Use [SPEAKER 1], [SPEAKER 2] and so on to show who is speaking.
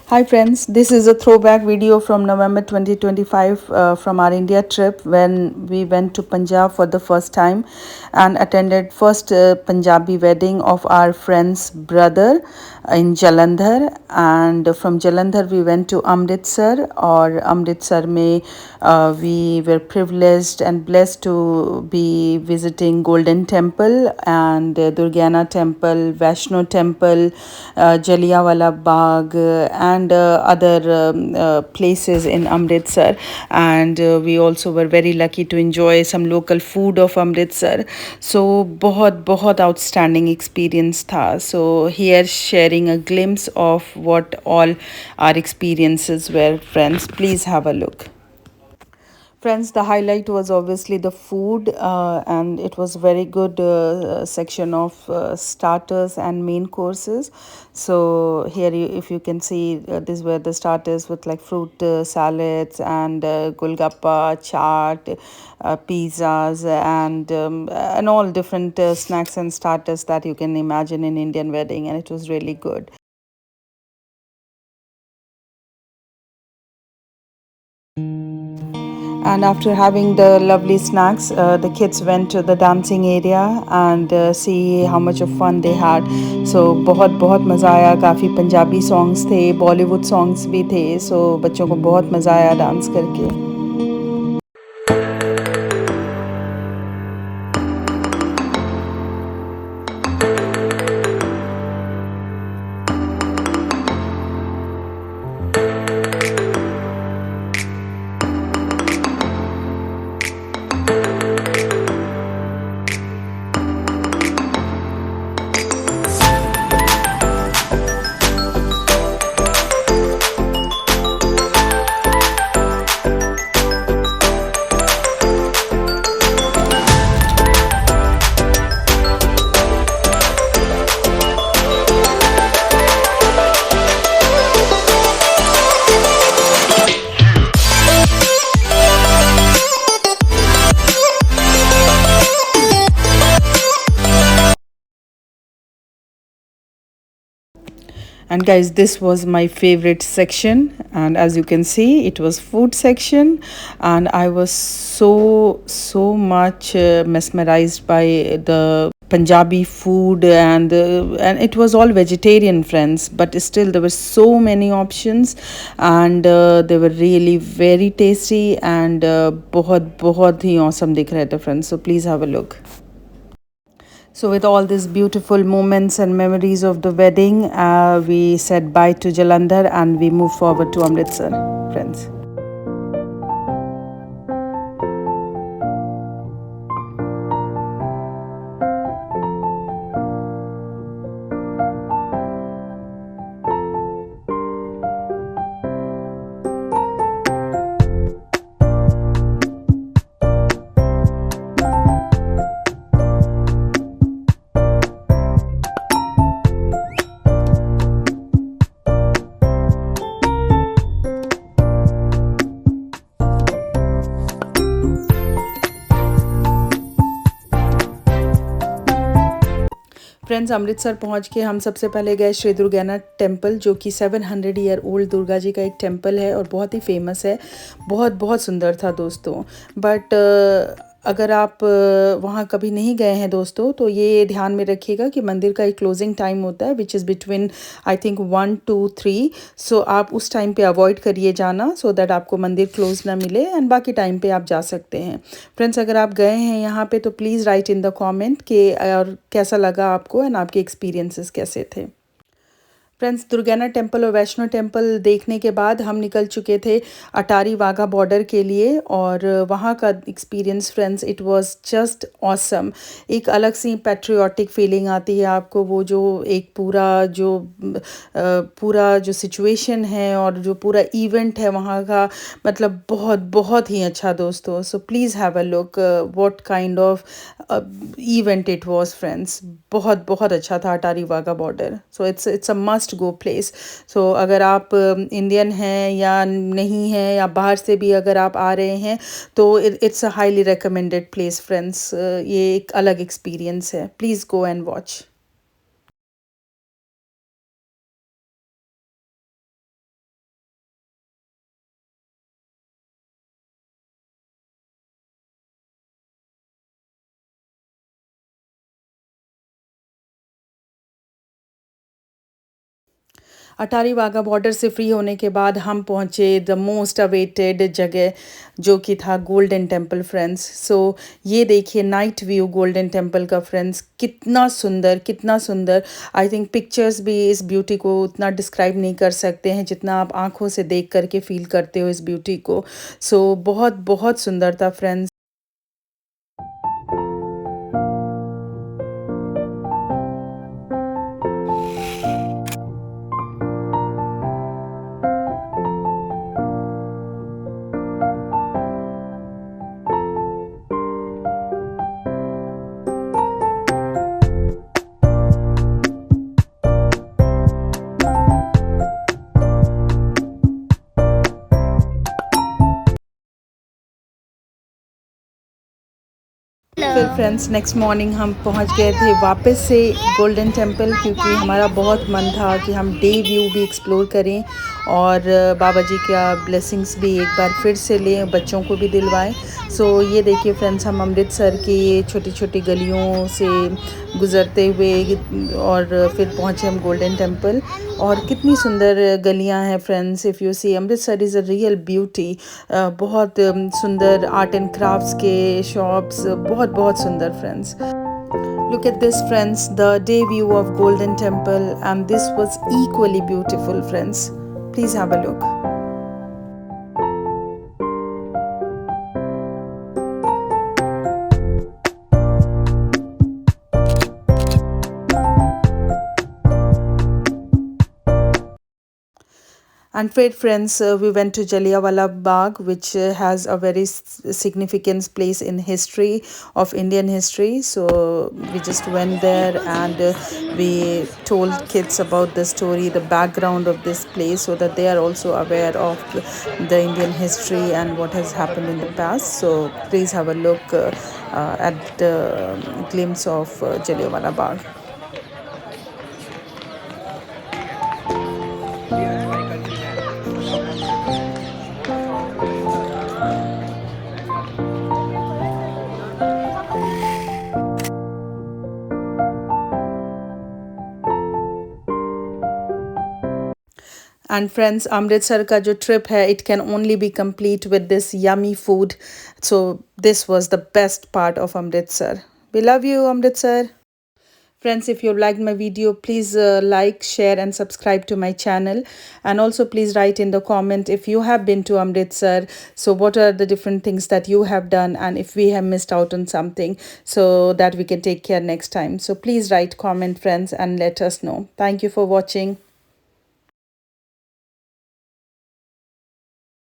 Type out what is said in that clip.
[SPEAKER 1] Hi friends, this is a throwback video from November 2025 from our India trip when we went to Punjab for the first time and attended first Punjabi wedding of our friend's brother in Jalandhar, and from Jalandhar we went to Amritsar, or Amritsar mein we were privileged and blessed to be visiting Golden Temple and Durgana Temple, Vaishno Temple, Jallianwala Bagh, and other places in Amritsar. And we also were very lucky to enjoy some local food of Amritsar. So बहुत outstanding experience था. So here sharing a glimpse of what all our experiences were, friends. Please have a look. Friends, the highlight was obviously the food, and it was very good section of starters and main courses. So here, if you can see, these were the starters with like fruit salads and golgappa, chaat, pizzas, and all different snacks and starters that you can imagine in Indian wedding, and it was really good. And after having the lovely snacks, the kids went to the dancing area and see how much of fun they had. So बहुत बहुत मज़ा आया. काफ़ी Punjabi songs थे, Bollywood songs भी थे. So बच्चों को बहुत मज़ा आया डांस करके. And guys, this was my favorite section, and as you can see, it was food section, and I was so much mesmerized by the Punjabi food, and it was all vegetarian, friends, but still there were so many options, and they were really very tasty and बहुत ही awesome दिख रहे थे, friends. So please have a look. So, with all these beautiful moments and memories of the wedding, we said bye to Jalandhar and we moved forward to Amritsar, friends. Friends, Amritsar पहुंच के हम सबसे पहले गए Shri दुर्गाना temple, जो कि 700 year old Durga ji का एक टेम्पल है और बहुत ही फेमस है. बहुत सुंदर था दोस्तों. बट अगर आप वहाँ कभी नहीं गए हैं दोस्तों, तो ये ध्यान में रखिएगा कि मंदिर का एक क्लोजिंग टाइम होता है which is between I think 1 to 3. सो आप उस टाइम पे अवॉइड करिए जाना, सो दैट आपको मंदिर क्लोज ना मिले, एंड बाकी टाइम पे आप जा सकते हैं. फ्रेंड्स, अगर आप गए हैं यहाँ पे तो please write in the comment कि और कैसा लगा आपको एंड आपके एक्सपीरियंसेस कैसे थे. फ्रेंड्स, दुर्गाना टेम्पल और वैष्णो टेम्पल देखने के बाद हम निकल चुके थे अटारी वाघा बॉर्डर के लिए, और वहाँ का experience friends, it was just awesome. एक अलग सी पैट्रियोटिक फीलिंग आती है आपको. वो जो एक पूरा जो सिचुएशन है और जो पूरा इवेंट है वहाँ का, मतलब बहुत ही अच्छा दोस्तों. So please have a look what kind of event it was friends. बहुत अच्छा था Attari Wagah border. So it's a must go place. So अगर आप इंडियन हैं या नहीं हैं, या बाहर से भी अगर आप आ रहे हैं, तो it's a highly recommended place friends. ये एक अलग एक्सपीरियंस है. Please go and watch. Attari Wagah border से फ्री होने के बाद हम पहुँचे द मोस्ट अवेटेड जगह, जो कि था गोल्डन टेम्पल फ्रेंड्स। सो ये देखिए नाइट व्यू गोल्डन टेम्पल का फ्रेंड्स, कितना सुंदर, कितना सुंदर। आई थिंक पिक्चर्स भी इस ब्यूटी को उतना डिस्क्राइब नहीं कर सकते हैं जितना आप आंखों से देख करके फील करते हो इस ब्यूटी को। सो बहुत बहुत सुंदर था फ्रेंड्स। फिर फ्रेंड्स नेक्स्ट मॉर्निंग हम पहुंच गए थे वापस से गोल्डन टेम्पल, क्योंकि हमारा बहुत मन था कि हम डे व्यू भी एक्सप्लोर करें और बाबा जी का ब्लेसिंग्स भी एक बार फिर से लें, बच्चों को भी दिलवाएं। सो ये देखिए फ्रेंड्स, हम अमृतसर की छोटी छोटी गलियों से गुज़रते हुए और फिर पहुँचे हम गोल्डन टेम्पल। और कितनी सुंदर गलियां हैं friends, if you see Amritsar is a real beauty. बहुत सुंदर आर्ट एंड क्राफ्ट्स के शॉप्स, बहुत बहुत सुंदर friends. Look at this friends, the day view of Golden Temple, and this was equally beautiful friends. Please have a look. And friends, we went to Jallianwala Bagh, which has a very significant place in history of Indian history. So we just went there and we told kids about the story, the background of this place, so that they are also aware of the Indian history and what has happened in the past. So please have a look at the glimpse of Jallianwala Bagh. And friends, Amritsar ka jo trip hai, it can only be complete with this yummy food. So this was the best part of Amritsar. We love you, Amritsar. Friends, if you liked my video, please like, share and subscribe to my channel. And also please write in the comment if you have been to Amritsar. So what are the different things that you have done, and if we have missed out on something, so that we can take care next time. So please write, comment friends, and let us know. Thank you for watching.